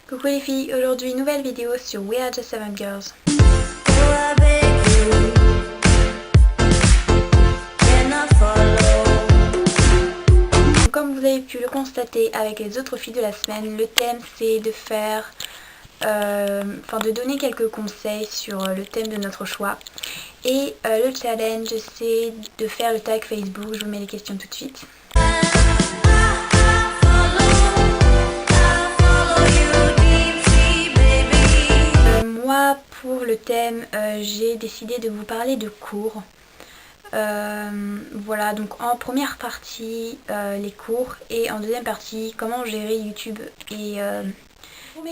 Coucou les filles, aujourd'hui nouvelle vidéo sur We Are Just Seven Girls. Comme vous avez pu le constater avec les autres filles de la semaine, le thème c'est de faire, de donner quelques conseils sur le thème de notre choix. Et le challenge c'est de faire le tag Facebook, je vous mets les questions tout de suite. Moi pour le thème j'ai décidé de vous parler de cours. Voilà, donc en première partie les cours et en deuxième partie comment gérer YouTube et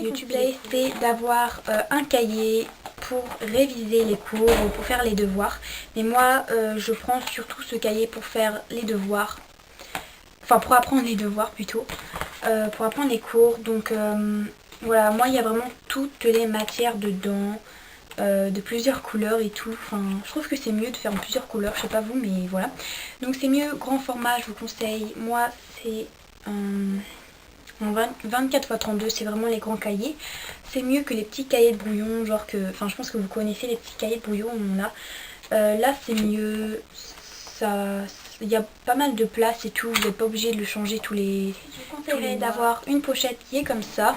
YouTube. C'est d'avoir un cahier pour réviser les cours ou pour faire les devoirs, mais moi je prends surtout ce cahier pour faire les devoirs, enfin pour apprendre les devoirs plutôt, pour apprendre les cours. Donc voilà, moi il y a vraiment toutes les matières dedans, de plusieurs couleurs et tout. Enfin, je trouve que c'est mieux de faire en plusieurs couleurs, je sais pas vous, mais voilà. Donc c'est mieux grand format, je vous conseille. Moi c'est en 24 x 32, c'est vraiment les grands cahiers. C'est mieux que les petits cahiers de brouillon, genre que, enfin je pense que vous connaissez les petits cahiers de brouillon, on a. Là c'est mieux, il y a pas mal de place et tout, vous n'êtes pas obligé de le changer tous les... Je vous conseillerais d'avoir une pochette qui est comme ça.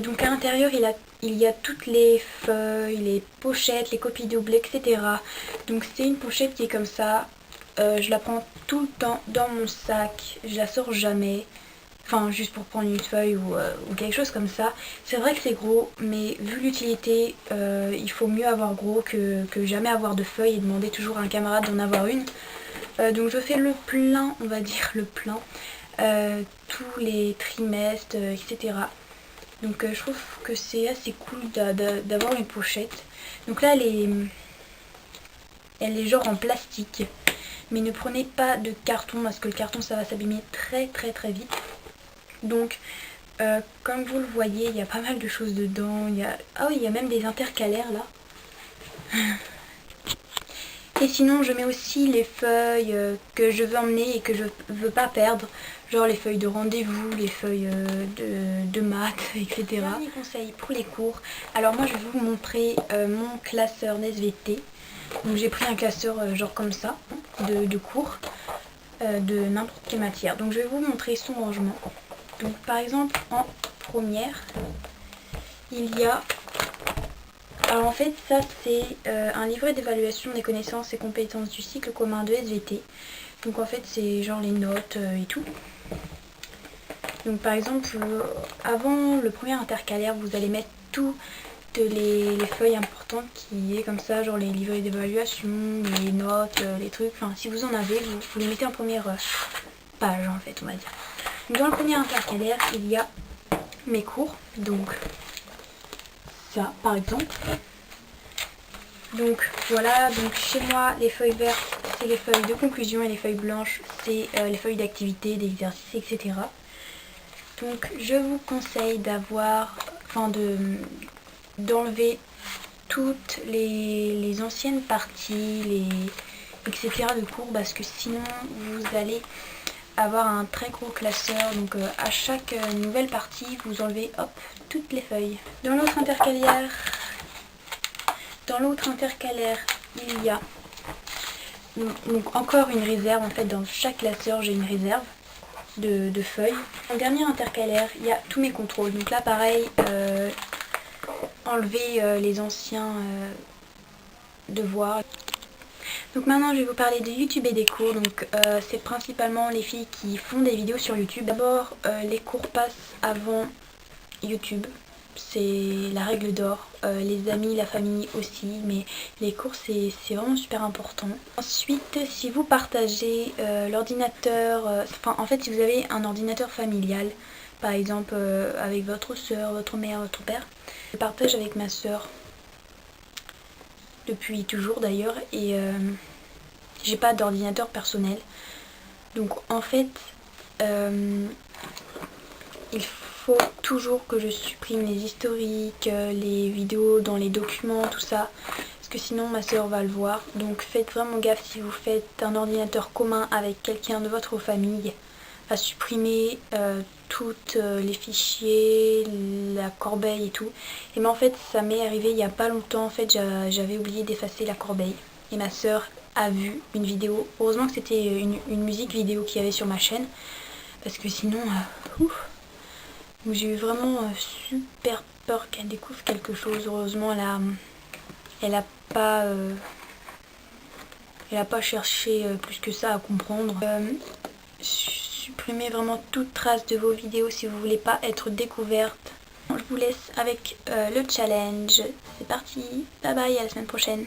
Donc à l'intérieur il y a toutes les feuilles, les pochettes, les copies doubles, etc. Donc c'est une pochette qui est comme ça. Je la prends tout le temps dans mon sac, je la sors jamais. Enfin juste pour prendre une feuille ou quelque chose comme ça. C'est vrai que c'est gros, mais vu l'utilité, il faut mieux avoir gros que jamais avoir de feuilles et demander toujours à un camarade d'en avoir une. Donc je fais le plein, on va dire le plein, tous les trimestres, etc. Donc je trouve que c'est assez cool d'avoir une pochette. Donc là elle est genre en plastique. Mais ne prenez pas de carton parce que le carton ça va s'abîmer très vite. Donc comme vous le voyez, il y a pas mal de choses dedans. Ah oui, il y a même des intercalaires là. Et sinon je mets aussi les feuilles que je veux emmener et que je veux pas perdre. Genre les feuilles de rendez-vous, les feuilles de maths, etc. Dernier conseil pour les cours. Alors moi je vais vous montrer mon classeur SVT. Donc j'ai pris un classeur genre comme ça, de cours, de n'importe quelle matière. Donc je vais vous montrer son rangement. Donc par exemple en première, il y a... Alors en fait ça c'est un livret d'évaluation des connaissances et compétences du cycle commun de SVT. Donc en fait c'est genre les notes et tout. Donc par exemple avant le premier intercalaire vous allez mettre toutes les feuilles importantes qui est comme ça, genre les livrets d'évaluation, les notes, les trucs, enfin si vous en avez vous les mettez en première page en fait on va dire. Donc, dans le premier intercalaire il y a mes cours, donc ça par exemple. Donc voilà, donc chez moi les feuilles vertes c'est les feuilles de conclusion et les feuilles blanches c'est les feuilles d'activité, d'exercice, etc. Donc je vous conseille d'enlever toutes les anciennes parties, etc. de cours parce que sinon vous allez avoir un très gros classeur. Donc à chaque nouvelle partie vous enlevez hop toutes les feuilles. Dans l'autre intercalaire il y a donc encore une réserve. En fait dans chaque classeur j'ai une réserve de feuilles. Dans le dernier intercalaire il y a tous mes contrôles. Donc là pareil, enlever les anciens devoirs. Donc maintenant je vais vous parler de YouTube et des cours. Donc c'est principalement les filles qui font des vidéos sur YouTube. D'abord les cours passent avant YouTube, c'est la règle d'or. Les amis, la famille aussi, mais les cours c'est vraiment super important. Ensuite si vous partagez l'ordinateur, en fait si vous avez un ordinateur familial, par exemple avec votre soeur, votre mère, votre père, je partage avec ma soeur depuis toujours d'ailleurs, et j'ai pas d'ordinateur personnel. Donc en fait il faut toujours que je supprime les historiques, les vidéos dans les documents, tout ça, parce que sinon ma soeur va le voir. Donc faites vraiment gaffe si vous faites un ordinateur commun avec quelqu'un de votre famille à supprimer tous les fichiers, la corbeille et tout. Et mais en fait ça m'est arrivé il y a pas longtemps, en fait j'avais oublié d'effacer la corbeille. Et ma soeur a vu une vidéo, heureusement que c'était une musique vidéo qu'il y avait sur ma chaîne. Parce que sinon, j'ai eu vraiment super peur qu'elle découvre quelque chose. Heureusement elle a pas cherché plus que ça à comprendre. Supprimez vraiment toute trace de vos vidéos si vous voulez pas être découverte. Je vous laisse avec le challenge. C'est parti, bye bye, à la semaine prochaine.